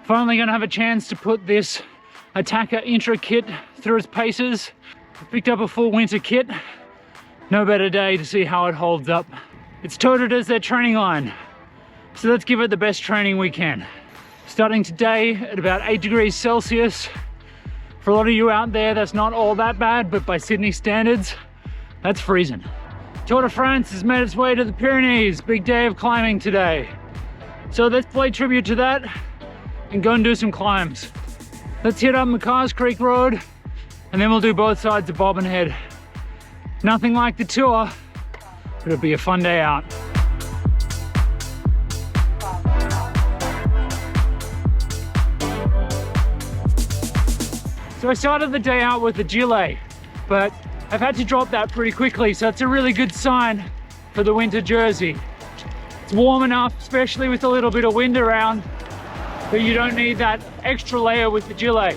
Finally gonna have a chance to put this Attaquer Intra kit through its paces. I picked up a full winter kit. No better day to see how it holds up. It's touted as their training line, so let's give it the best training we can. Starting today at about 8 degrees Celsius. For a lot of you out there, that's not all that bad, but by Sydney standards, that's freezing. Tour de France has made its way to the Pyrenees. Big day of climbing today. So let's play tribute to that and go and do some climbs. Let's hit up McCar's Creek Road and then we'll do both sides of Bobbin Head. Nothing like the tour, but it'll be a fun day out. So I started the day out with a gilet, but I've had to drop that pretty quickly, so it's a really good sign for the winter jersey. It's warm enough, especially with a little bit of wind around, that you don't need that extra layer with the gilet.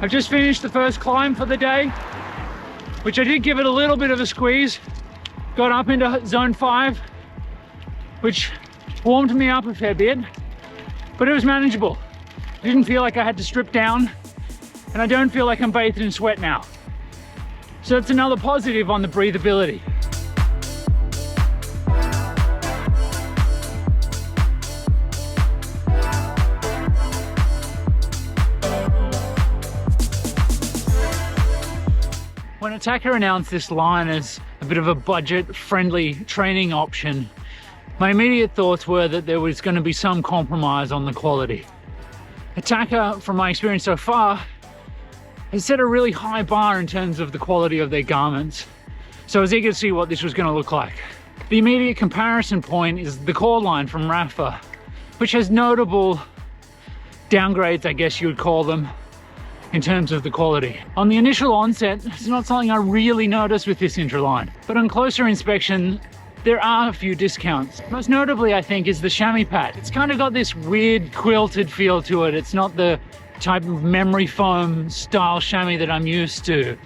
I've just finished the first climb for the day, which I did give it a little bit of a squeeze. Got up into zone 5, which warmed me up a fair bit, but it was manageable. I didn't feel like I had to strip down, and I don't feel like I'm bathed in sweat now. So that's another positive on the breathability. When Attaquer announced this line as a bit of a budget-friendly training option, my immediate thoughts were that there was going to be some compromise on the quality. Attaquer, from my experience so far, has set a really high bar in terms of the quality of their garments. So I was eager to see what this was going to look like. The immediate comparison point is the core line from Rafa, which has notable downgrades, I guess you would call them, in terms of the quality. On the initial onset, it's not something I really noticed with this Intra line, but on closer inspection, there are a few discounts. Most notably, I think, is the chamois pad. It's kind of got this weird quilted feel to it. It's not the type of memory foam style chamois that I'm used to.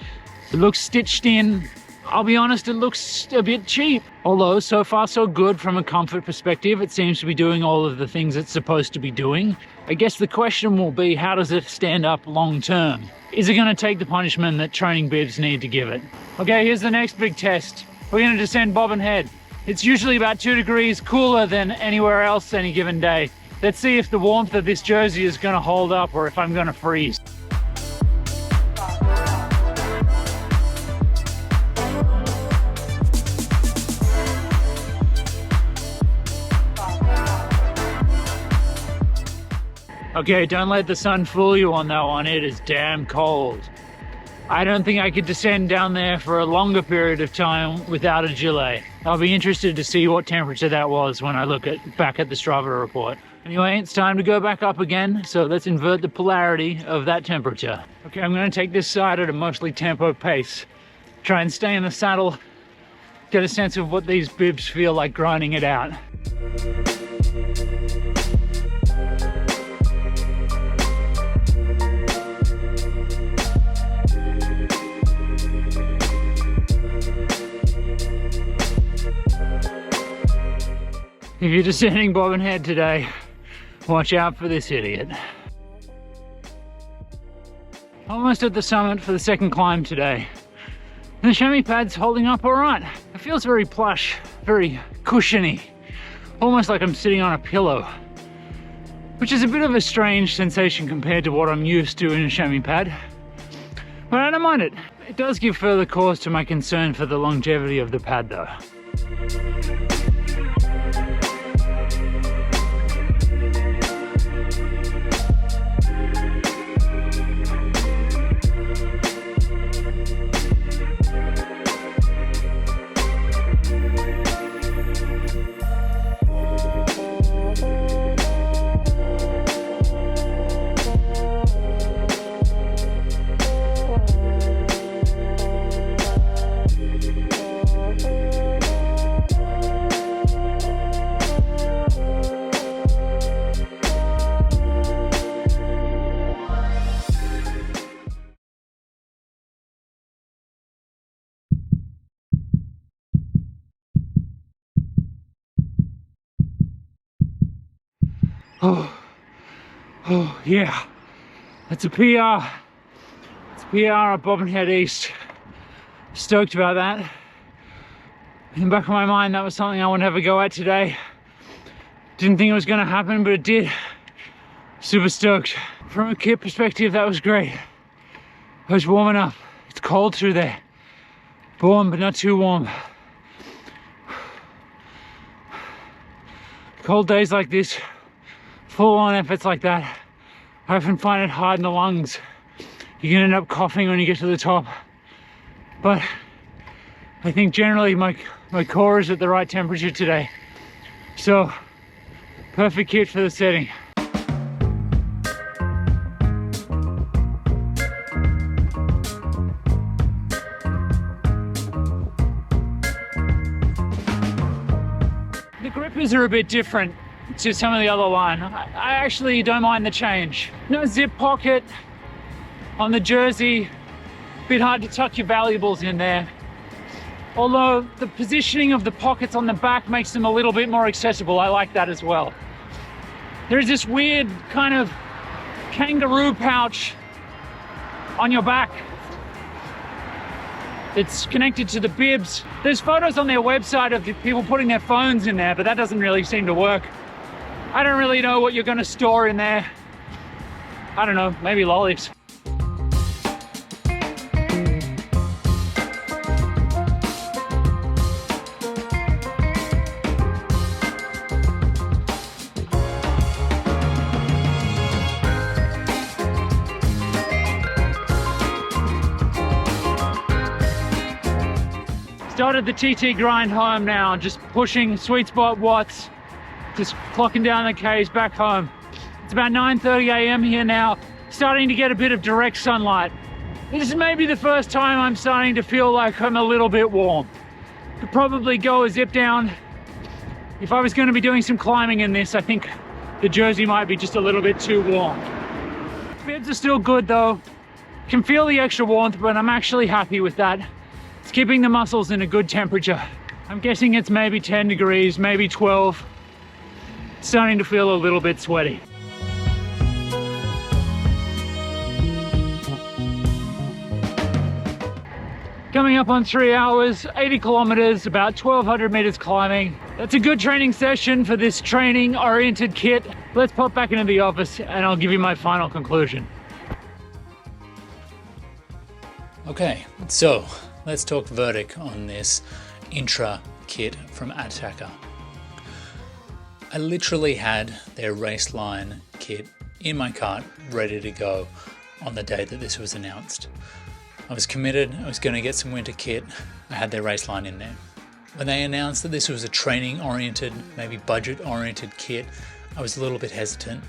It looks stitched in. I'll be honest, it looks a bit cheap. Although, so far so good from a comfort perspective. It seems to be doing all of the things it's supposed to be doing. I guess the question will be, how does it stand up long term? Is it going to take the punishment that training bibs need to give it? Okay, here's the next big test. We're going to descend Bobbin Head. It's usually about 2 degrees cooler than anywhere else any given day. Let's see if the warmth of this jersey is going to hold up or if I'm going to freeze. Okay, don't let the sun fool you on that one. It is damn cold. I don't think I could descend down there for a longer period of time without a gilet. I'll be interested to see what temperature that was when I look back at the Strava report. Anyway, it's time to go back up again, so let's invert the polarity of that temperature. Okay, I'm going to take this side at a mostly tempo pace. Try and stay in the saddle, get a sense of what these bibs feel like grinding it out. If you're descending Bobbin Head today, watch out for this idiot. Almost at the summit for the second climb today. The chamois pad's holding up all right. It feels very plush, very cushiony, almost like I'm sitting on a pillow, which is a bit of a strange sensation compared to what I'm used to in a chamois pad. But I don't mind it. It does give further cause to my concern for the longevity of the pad though. Oh yeah, that's a PR. It's a PR at Bobbin Head East. Stoked about that. In the back of my mind, that was something I would have a go at today. Didn't think it was gonna happen, but it did. Super stoked. From a kit perspective, that was great. I was warming up. It's cold through there. Warm, but not too warm. Cold days like this, full on efforts like that, I often find it hard in the lungs. You can end up coughing when you get to the top. But I think generally my core is at the right temperature today. So, perfect kit for the setting. The grippers are a bit different to some of the other line. I actually don't mind the change. No zip pocket on the jersey. Bit hard to tuck your valuables in there. Although the positioning of the pockets on the back makes them a little bit more accessible. I like that as well. There's this weird kind of kangaroo pouch on your back. It's connected to the bibs. There's photos on their website of the people putting their phones in there, but that doesn't really seem to work. I don't really know what you're gonna store in there. I don't know, maybe lollies. Started the TT grind home now, just pushing sweet spot watts, just clocking down the Ks back home. It's about 9:30 a.m. here now, starting to get a bit of direct sunlight. This is maybe the first time I'm starting to feel like I'm a little bit warm. Could probably go a zip down. If I was going to be doing some climbing in this, I think the jersey might be just a little bit too warm. Bibs are still good though. Can feel the extra warmth, but I'm actually happy with that. It's keeping the muscles in a good temperature. I'm guessing it's maybe 10 degrees, maybe 12. It's starting to feel a little bit sweaty. Coming up on 3 hours, 80 kilometers, about 1,200 meters climbing. That's a good training session for this training-oriented kit. Let's pop back into the office and I'll give you my final conclusion. Okay, so let's talk verdict on this Intra kit from Attaquer. I literally had their race line kit in my cart ready to go on the day that this was announced. I was committed, I was going to get some winter kit, I had their race line in there. When they announced that this was a training oriented, maybe budget oriented kit, I was a little bit hesitant.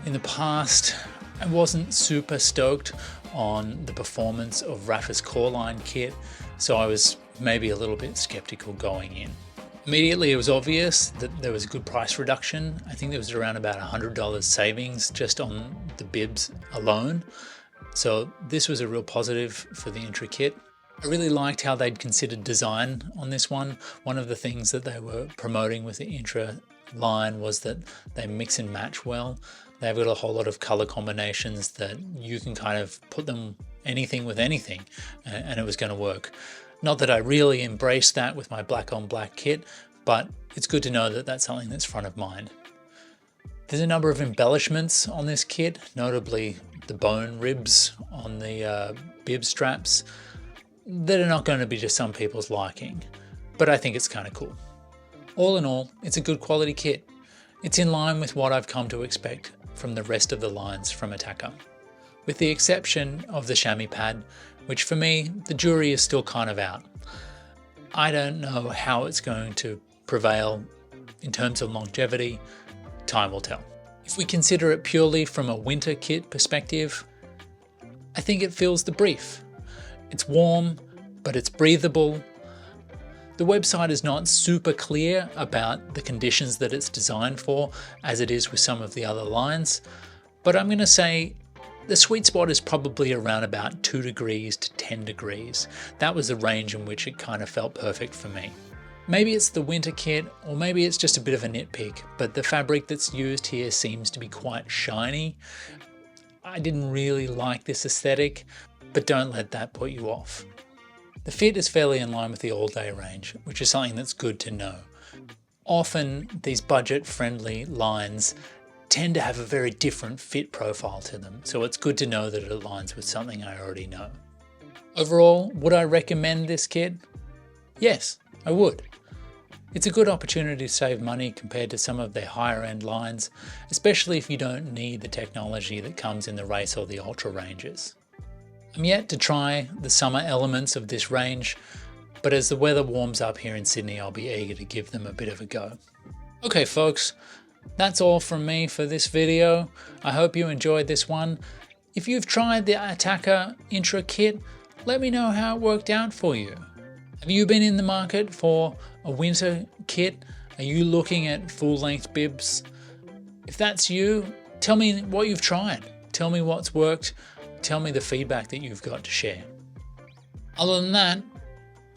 In the past, I wasn't super stoked on the performance of Rafa's core line kit, so I was maybe a little bit skeptical going in. Immediately it was obvious that there was a good price reduction. I think there was around about $100 savings just on the bibs alone. So this was a real positive for the Intra kit. I really liked how they'd considered design on this one. One of the things that they were promoting with the Intra line was that they mix and match well. They've got a whole lot of color combinations that you can kind of put them anything with anything and it was going to work. Not that I really embraced that with my black on black kit, but it's good to know that that's something that's front of mind. There's a number of embellishments on this kit, notably the bone ribs on the bib straps that are not going to be to some people's liking, but I think it's kind of cool. All in all, it's a good quality kit. It's in line with what I've come to expect from the rest of the lines from Attaquer, with the exception of the chamois pad, which for me, the jury is still kind of out. I don't know how it's going to prevail in terms of longevity. Time will tell. If we consider it purely from a winter kit perspective, I think it fills the brief. It's warm, but it's breathable. The website is not super clear about the conditions that it's designed for, as it is with some of the other lines, but I'm going to say the sweet spot is probably around about 2 degrees to 10 degrees. That was the range in which it kind of felt perfect for me. Maybe it's the winter kit, or maybe it's just a bit of a nitpick, but the fabric that's used here seems to be quite shiny. I didn't really like this aesthetic, but don't let that put you off. The fit is fairly in line with the all-day range, which is something that's good to know. Often these budget-friendly lines tend to have a very different fit profile to them, so it's good to know that it aligns with something I already know. Overall, would I recommend this kit? Yes, I would. It's a good opportunity to save money compared to some of their higher end lines, especially if you don't need the technology that comes in the race or the ultra ranges. I'm yet to try the summer elements of this range, but as the weather warms up here in Sydney, I'll be eager to give them a bit of a go. Okay folks, that's all from me for this video. I hope you enjoyed this one. If you've tried the Attaquer Intra kit, let me know how it worked out for you. Have you been in the market for a winter kit? Are you looking at full-length bibs? If that's you, tell me what you've tried. Tell me what's worked. Tell me the feedback that you've got to share. Other than that,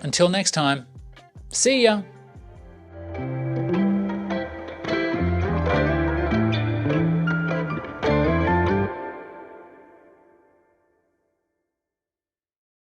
until next time, see ya!